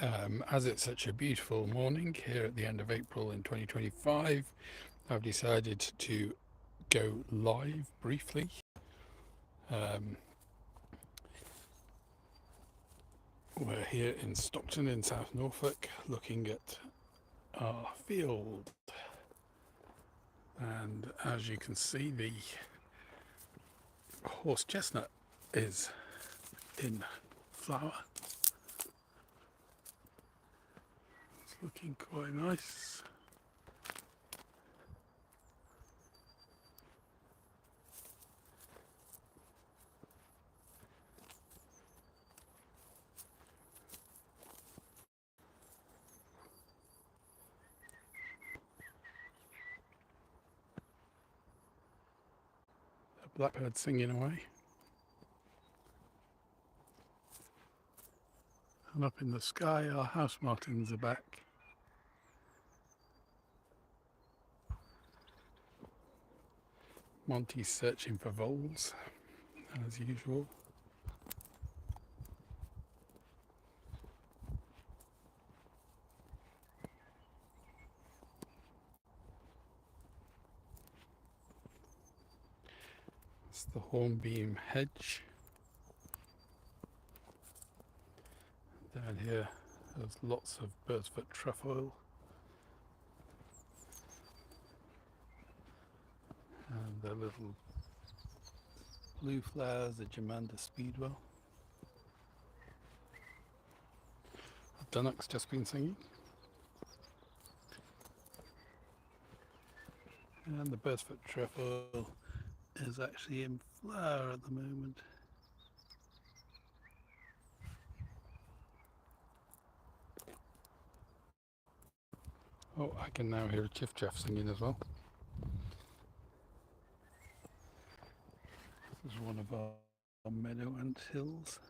As it's such a beautiful morning here at the end of April in 2025, I've decided to go live briefly. Um, we're here in Stockton in South Norfolk looking at our field, and as you can see, the horse chestnut is in flower. It's looking quite nice. A blackbird singing away. And up in the sky, our house martins are back. Monty's searching for voles, as usual. It's the hornbeam hedge. Down here, there's lots of birdsfoot trefoil. And the little blue flowers, the Jamanda speedwell. The Dunnock's just been singing. And the birdsfoot trefoil is actually in flower at the moment. Oh, I can now hear a chiff-chaff singing as well. This is one of our meadow ant hills.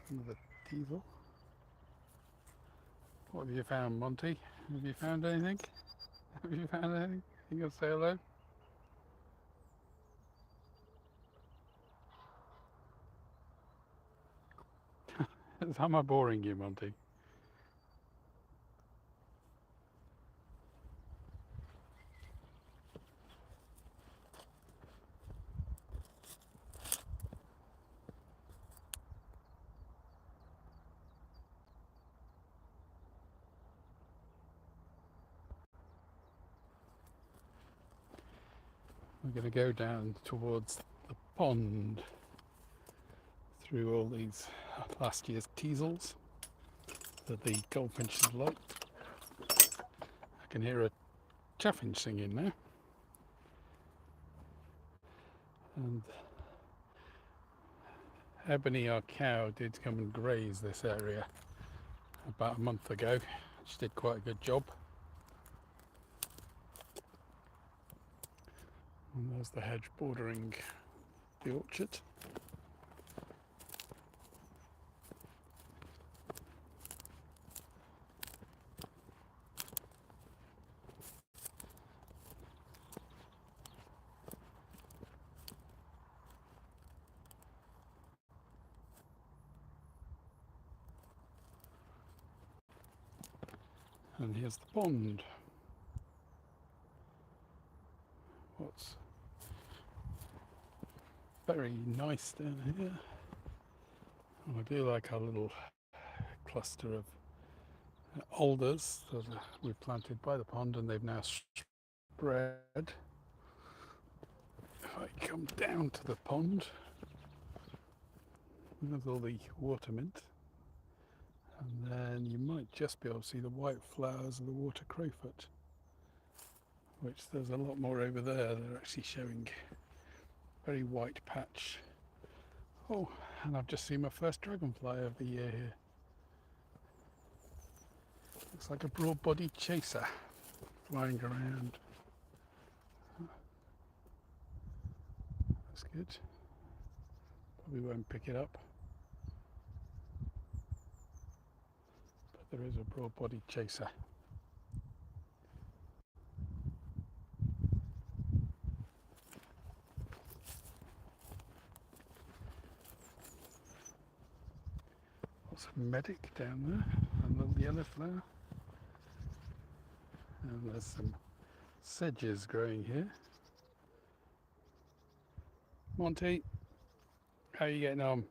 Some of the teasel. What have you found, Monty? Have you found anything? Have you found anything? You gonna say hello? Am I boring you, Monty? We're going to go down towards the pond through all these last year's teasels that the goldfinches like. I can hear a chaffinch singing now. And Ebony, our cow, did come and graze this area about a month ago. She did quite a good job. And there's the hedge bordering the orchard. And here's the pond. What's very nice down here. And I do like our little cluster of alders that we've planted by the pond, and they've now spread. If I come down to the pond, there's all the water mint, and then you might just be able to see the white flowers of the water crowfoot, which there's a lot more over there. They're actually showing a very white patch. Oh, and I've just seen my first dragonfly of the year here. Looks like a broad-bodied chaser flying around. That's good. probably won't pick it up. But there is a broad-bodied chaser. Lots of medic down there, and a little yellow flower. And there's some sedges growing here. Monty, how are you getting on?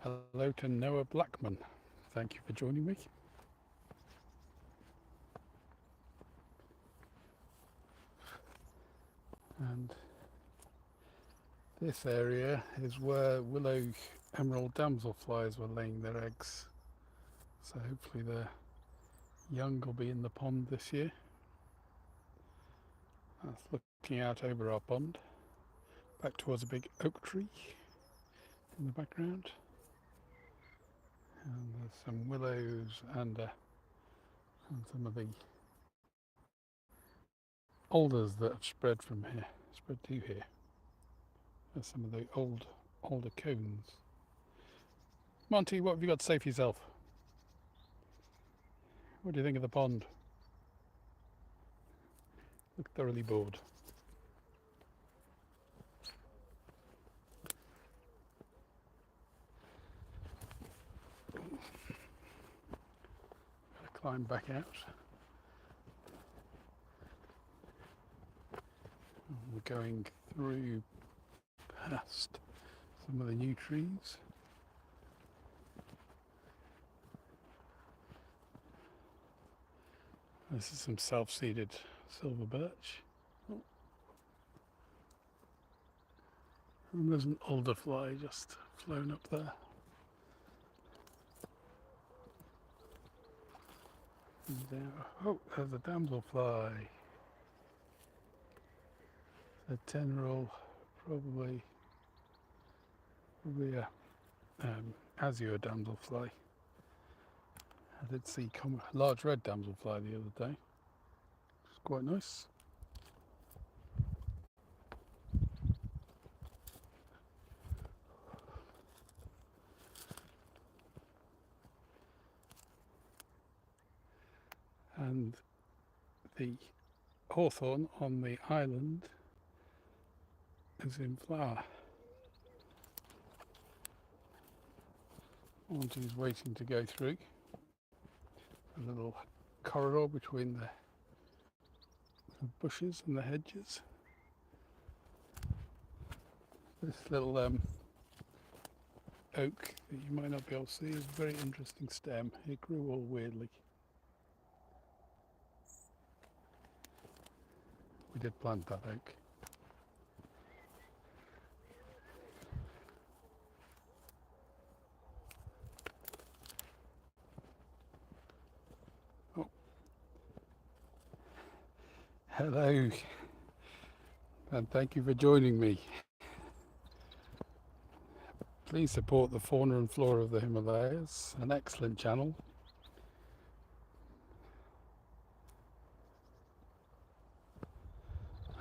Hello to Noah Blackman. Thank you for joining me. And this area is where willow emerald damselflies were laying their eggs. So hopefully their young will be in the pond this year. That's looking out over our pond, back towards a big oak tree in the background. And there's some willows and some of the alders that have spread to here. There's some of the older cones. Monty, what have you got to say for yourself? What do you think of the pond? Look thoroughly bored. Gotta climb back out. We're going through past some of the new trees. This is some self-seeded silver birch. Oh. And there's an alderfly just flown up there. And there, oh, there's a damselfly. A teneral, probably a azure damselfly. I did see large red damselfly the other day. It's quite nice. And the hawthorn on the island is in flower. Monty's waiting to go through a little corridor between the bushes and the hedges. This little oak that you might not be able to see is a very interesting stem. It grew all weirdly. We did plant that oak. Oh. Hello, and thank you for joining me. Please support the fauna and flora of the Himalayas, an excellent channel.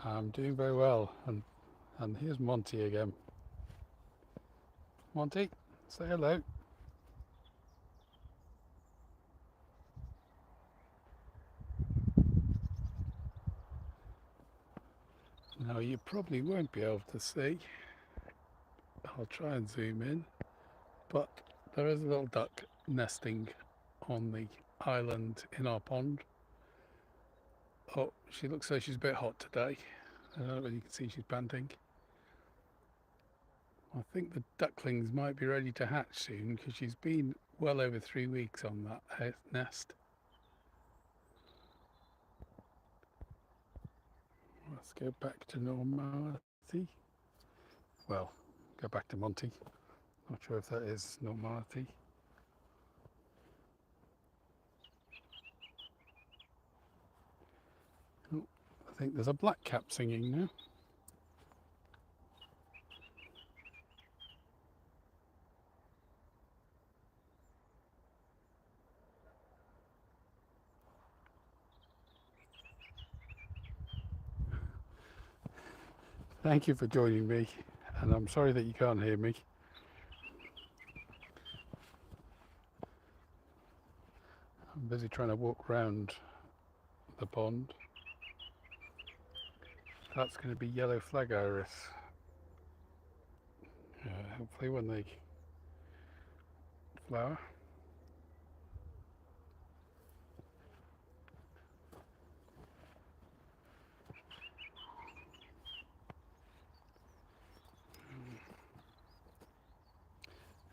I'm doing very well, and here's Monty again. Monty, say hello. Now you probably won't be able to see. I'll try and zoom in, but there is a little duck nesting on the island in our pond. Oh, she looks like she's a bit hot today. I don't know whether you can see she's panting. I think the ducklings might be ready to hatch soon because she's been well over 3 weeks on that nest. Let's go back to normality. Well, go back to Monty. Not sure if that is normality. Oh, I think there's a blackcap singing now. Thank you for joining me, and I'm sorry that you can't hear me. I'm busy trying to walk round the pond. That's going to be yellow flag iris. Hopefully when they flower.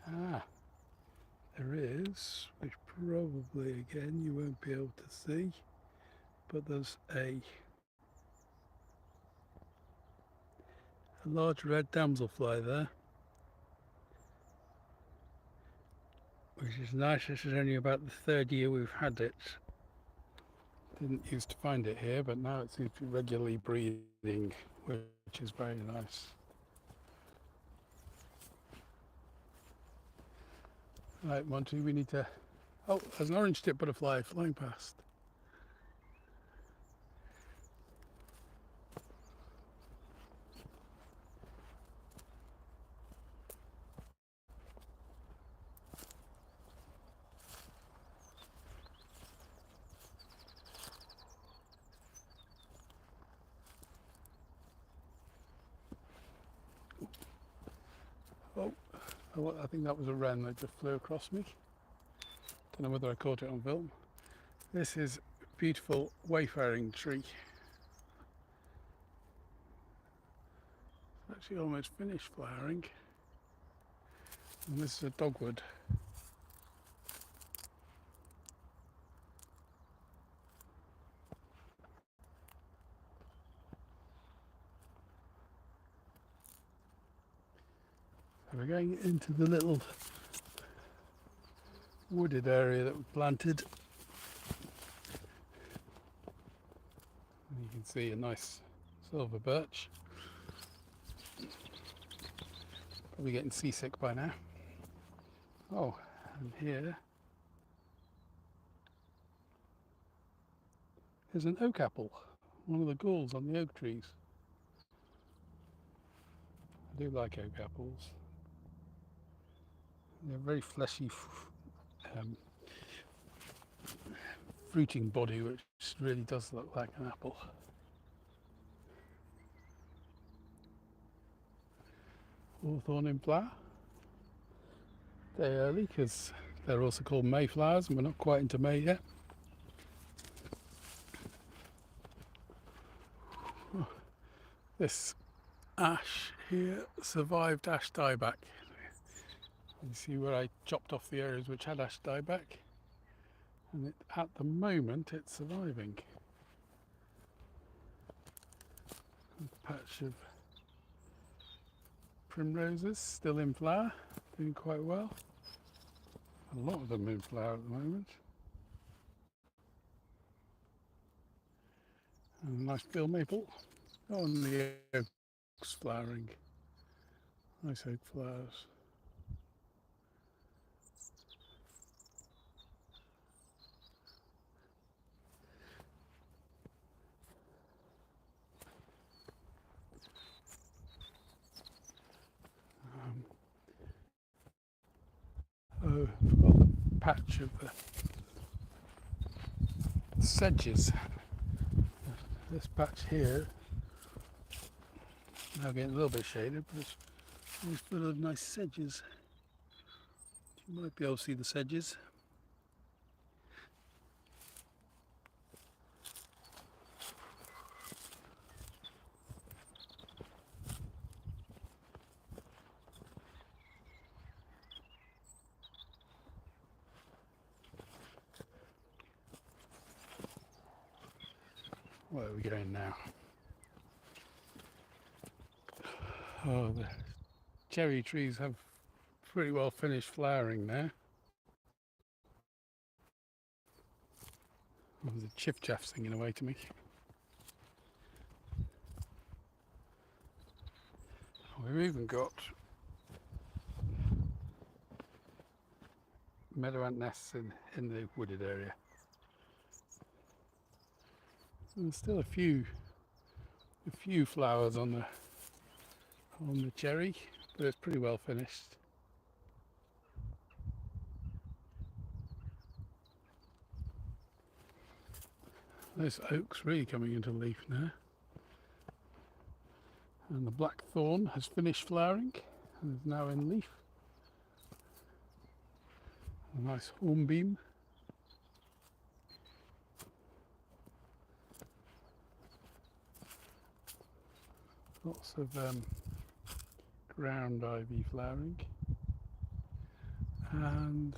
Ah, there is, which probably again you won't be able to see, but there's a large red damselfly there, which is nice. This is only about the third year we've had it. Didn't used to find it here, but now it seems to be regularly breeding, which is very nice. Right, Monty, we need to... Oh, there's an orange-tipped butterfly flying past. Oh, I think that was a wren that just flew across me. Don't know whether I caught it on film. This is a beautiful wayfaring tree. It's actually almost finished flowering. And this is a dogwood. So we're going into the little wooded area that we planted. And you can see a nice silver birch. Probably getting seasick by now. Oh, and here is an oak apple, one of the galls on the oak trees. I do like oak apples. They're very fleshy, fruiting body, which really does look like an apple. Hawthorn in flower. They're early because they're also called mayflowers, and we're not quite into May yet. This ash here survived ash dieback. You see where I chopped off the areas which had ash dieback, and at the moment it's surviving. A patch of primroses still in flower, doing quite well. A lot of them in flower at the moment. And a nice field maple. Oh, and the oaks flowering. Nice oak flowers. Oh, I've got a patch of the sedges. This patch here, now getting a little bit shaded, but it's full of nice sedges. You might be able to see the sedges. Where are we going now? Oh, the cherry trees have pretty well finished flowering now. Oh, there's a chiff chaff singing away to me. We've even got meadow ant nests in the wooded area. And there's still a few flowers on the on the cherry, but it's pretty well finished. This oak's really coming into leaf now. And the blackthorn has finished flowering and is now in leaf. A nice hornbeam. Lots of ground ivy flowering. And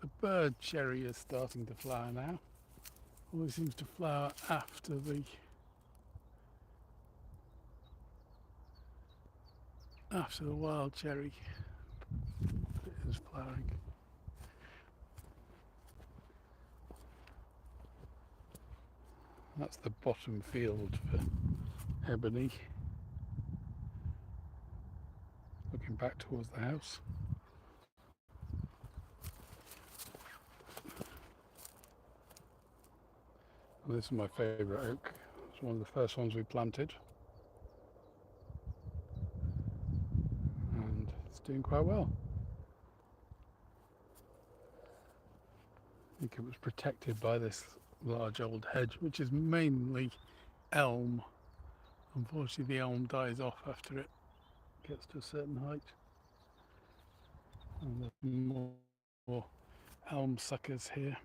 the bird cherry is starting to flower now. Although it seems to flower after the wild cherry is flowering. That's the bottom field for ebony. Looking back towards the house. And this is my favourite oak. It's one of the first ones we planted. And it's doing quite well. I think it was protected by this large old hedge, which is mainly elm. Unfortunately, the elm dies off after it gets to a certain height. And there's more elm suckers here.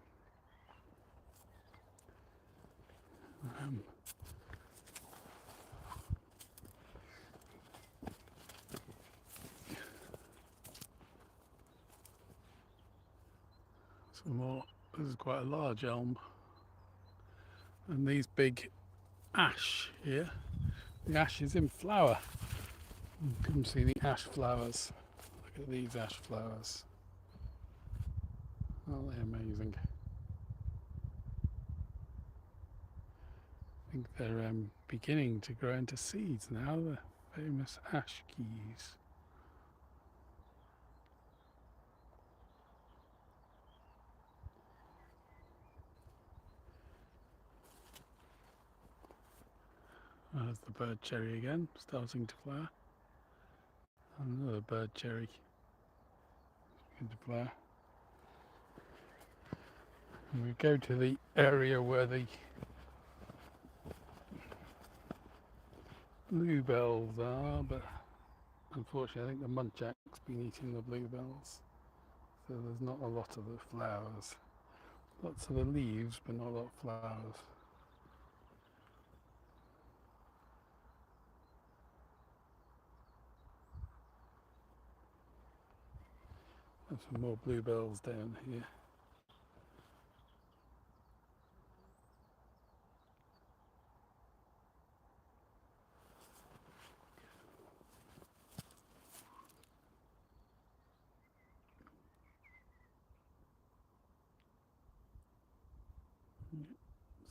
Some more. This is quite a large elm. And these big ash here, the ash is in flower. You can see the ash flowers. Look at these ash flowers. Aren't they amazing? I think they're beginning to grow into seeds now, the famous ash keys. There's the bird cherry again, starting to flower. Another bird cherry into flower. And we go to the area where the bluebells are, but unfortunately I think the muntjack's been eating the bluebells, so there's not a lot of the flowers. Lots of the leaves, but not a lot of flowers. There's some more bluebells down here.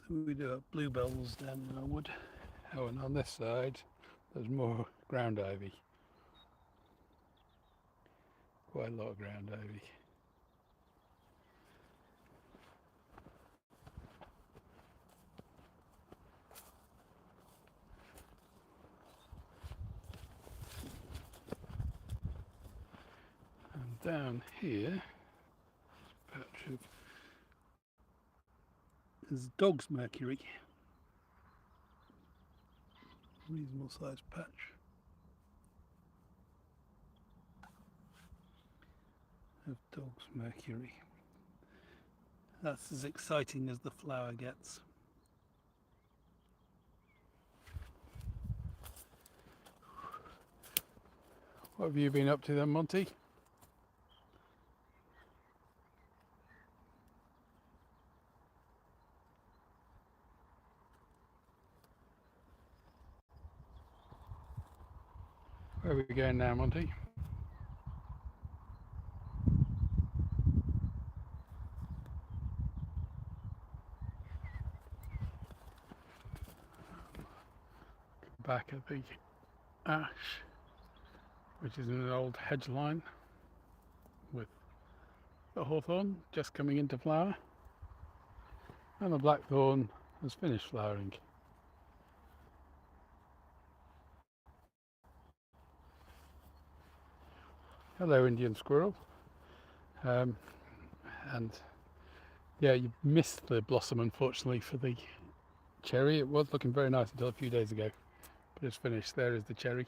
So we do have bluebells down in our wood. Oh, and on this side there's more ground ivy. Quite a lot of ground ivy. And down here, patch of is dog's mercury. Reasonable sized patch. Of dog's mercury. That's as exciting as the flower gets. What have you been up to then, Monty? Where are we going now, Monty? Back at the ash, which is an old hedge line with the hawthorn just coming into flower, and the blackthorn has finished flowering. Hello, Indian squirrel. And yeah, you missed the blossom unfortunately for the cherry. It was looking very nice until a few days ago, but it's finished. There is the cherry.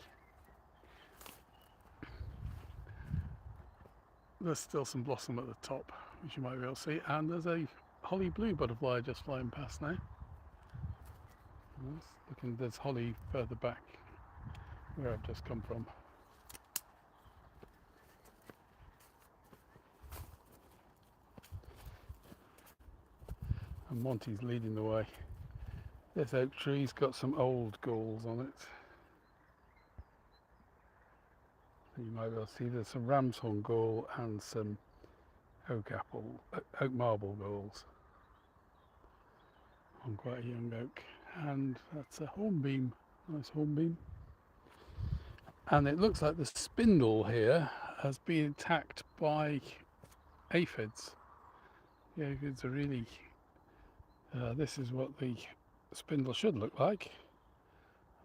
There's still some blossom at the top, which you might be able to see, and there's a holly blue butterfly just flying past now. Looking, there's holly further back where I've just come from. And Monty's leading the way. This oak tree's got some old galls on it. You might be able to see there's some ram's horn gall and some oak marble galls on quite a young oak. And that's a hornbeam, nice hornbeam. And it looks like the spindle here has been attacked by aphids. The aphids are really, this is what the spindle should look like.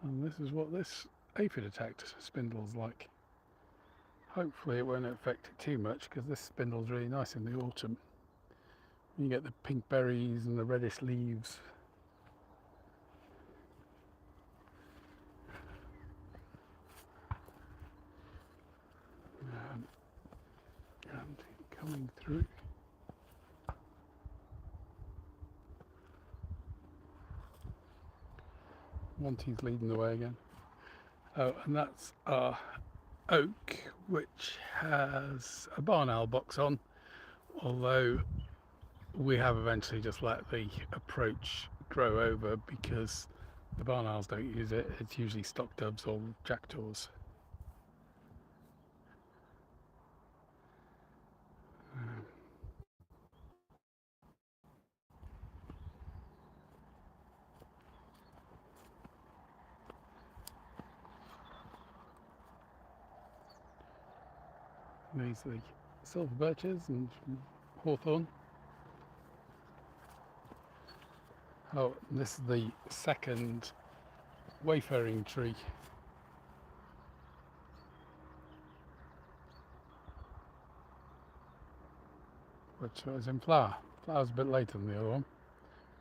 And this is what this aphid attacked spindle's like. Hopefully it won't affect it too much, because this spindle's really nice in the autumn. You get the pink berries and the reddish leaves. And coming through. Monty's leading the way again. Oh, and that's our oak, which has a barn owl box on, although we have eventually just let the approach grow over because the barn owls don't use it. It's usually stock doves or jackdaws. These are the silver birches and hawthorn. Oh, and this is the second wayfaring tree. Which was in flower. Flower's a bit later than the other one,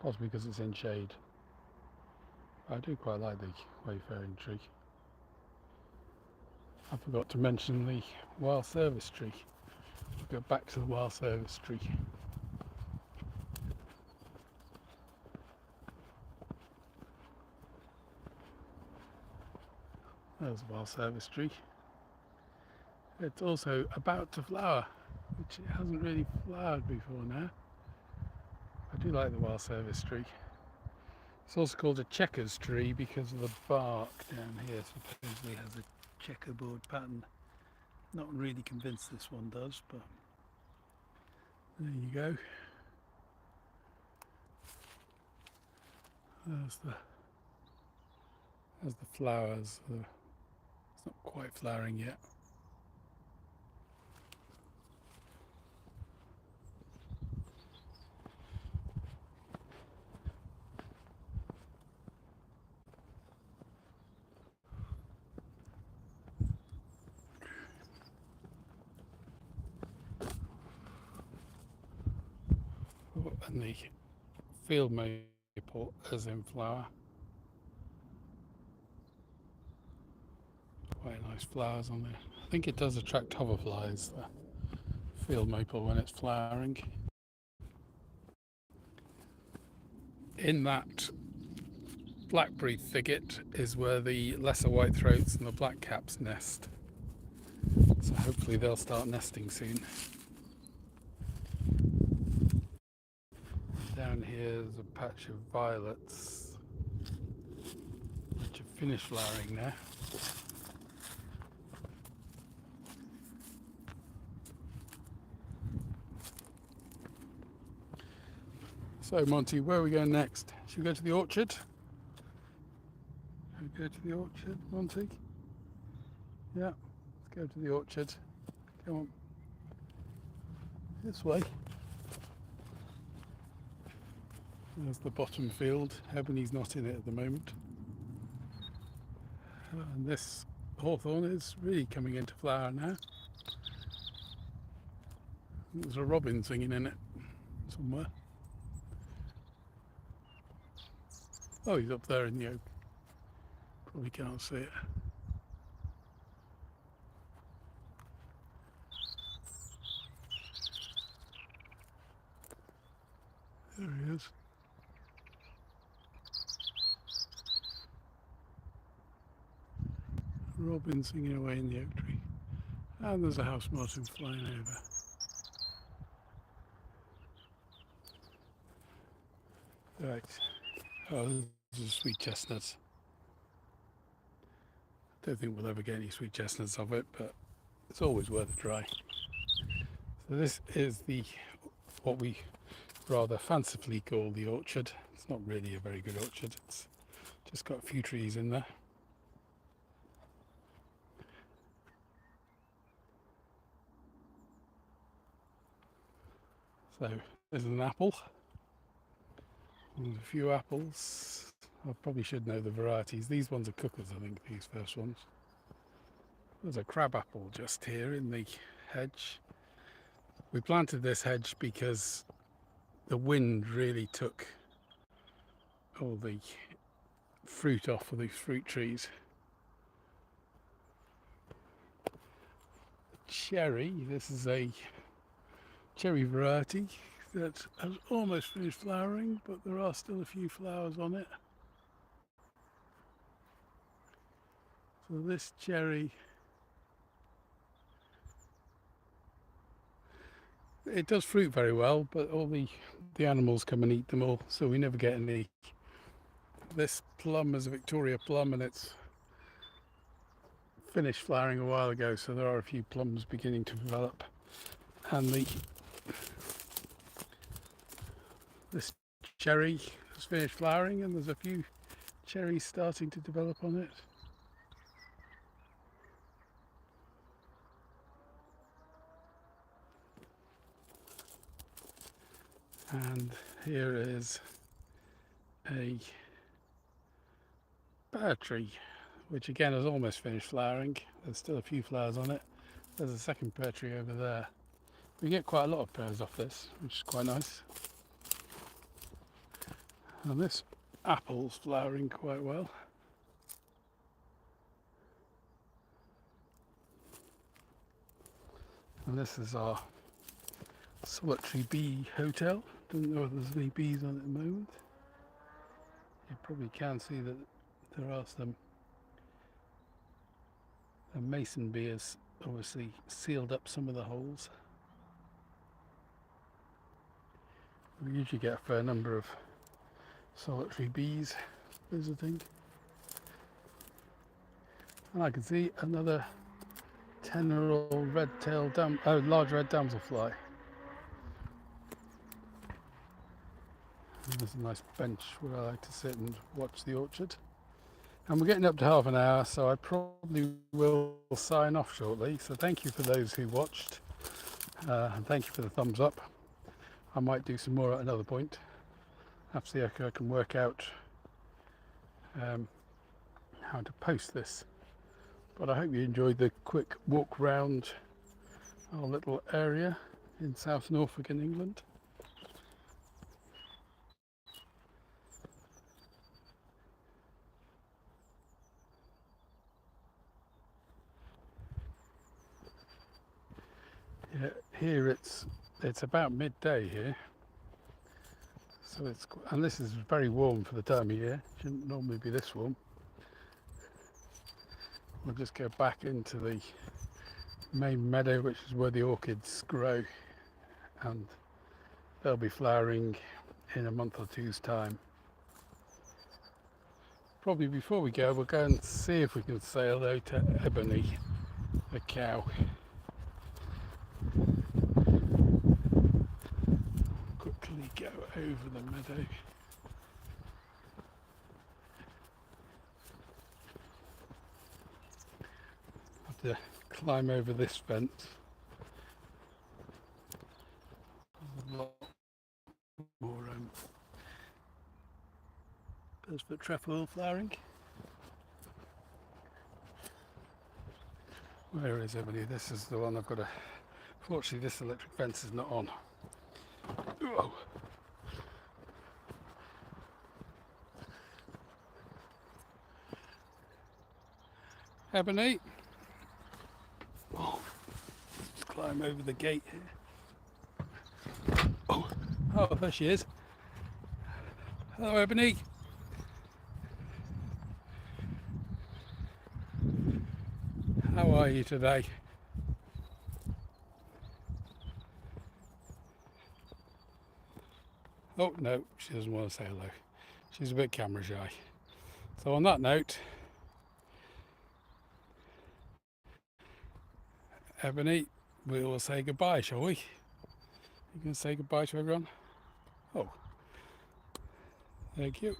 possibly because it's in shade. I do quite like the wayfaring tree. I forgot to mention the wild service tree. We'll go back to the wild service tree. There's the wild service tree. It's also about to flower, which it hasn't really flowered before now. I do like the wild service tree. It's also called a checkers tree because of the bark down here supposedly has a checkerboard pattern. Not really convinced this one does, but there you go. There's the flowers. It's not quite flowering yet. And the field maple is in flower. Quite nice flowers on there. I think it does attract hoverflies, the field maple, when it's flowering. In that blackberry thicket is where the lesser whitethroats and the blackcaps nest. So hopefully they'll start nesting soon. Down here is a patch of violets, which have finished flowering now. So Monty, where are we going next? Should we go to the orchard? Should we go to the orchard, Monty? Yeah, let's go to the orchard. Come on. This way. There's the bottom field. Ebony's not in it at the moment. And this hawthorn is really coming into flower now. There's a robin singing in it somewhere. Oh, he's up there in the oak. Probably can't see it. There he is. Robin singing away in the oak tree. And there's a house martin flying over. Right. Oh, there's a sweet chestnut. Don't think we'll ever get any sweet chestnuts of it, but it's always worth a try. So this is what we rather fancifully call the orchard. It's not really a very good orchard. It's just got a few trees in there. So there's an apple. There's a few apples. I probably should know the varieties. These ones are cookers, I think, these first ones. There's a crab apple just here in the hedge. We planted this hedge because the wind really took all the fruit off of these fruit trees. Cherry, this is a cherry variety that has almost finished flowering, but there are still a few flowers on it. So this cherry, it does fruit very well, but all the animals come and eat them all, so we never get any. This plum is a Victoria plum, and it's finished flowering a while ago, so there are a few plums beginning to develop. And this cherry has finished flowering, and there's a few cherries starting to develop on it. And here is a pear tree, which again has almost finished flowering. There's still a few flowers on it. There's a second pear tree over there. We get quite a lot of pears off this, which is quite nice. And this apple's flowering quite well. And this is our solitary bee hotel. Don't know if there's any bees on it at the moment. You probably can see that there are some. A mason bee has obviously sealed up some of the holes. We usually get a fair number of solitary bees visiting. And I can see another 10-year-old red-tailed large red damselfly. And there's a nice bench where I like to sit and watch the orchard. And we're getting up to half an hour, so I probably will sign off shortly. So thank you for those who watched, and thank you for the thumbs up. I might do some more at another point. Have to see if I can work out how to post this. But I hope you enjoyed the quick walk round our little area in South Norfolk in England. Yeah, here it's about midday here, so and this is very warm for the time of year. It shouldn't normally be this warm. We'll just go back into the main meadow, which is where the orchids grow, and they'll be flowering in a month or two's time. Probably before we go, we'll go and see if we can say hello to Ebony, the cow. Quickly go over the meadow. Have to climb over this fence. There's a lot more Bursfoot trefoil flowering. Where is Ebony? This is the one I've got to Fortunately, this electric fence is not on. Whoa. Ebony. Oh, let's climb over the gate here. Oh, there she is. Hello, Ebony. How are you today? Oh, no, she doesn't want to say hello. She's a bit camera shy. So on that note, Ebony, we will say goodbye, shall we? You can say goodbye to everyone? Oh, thank you.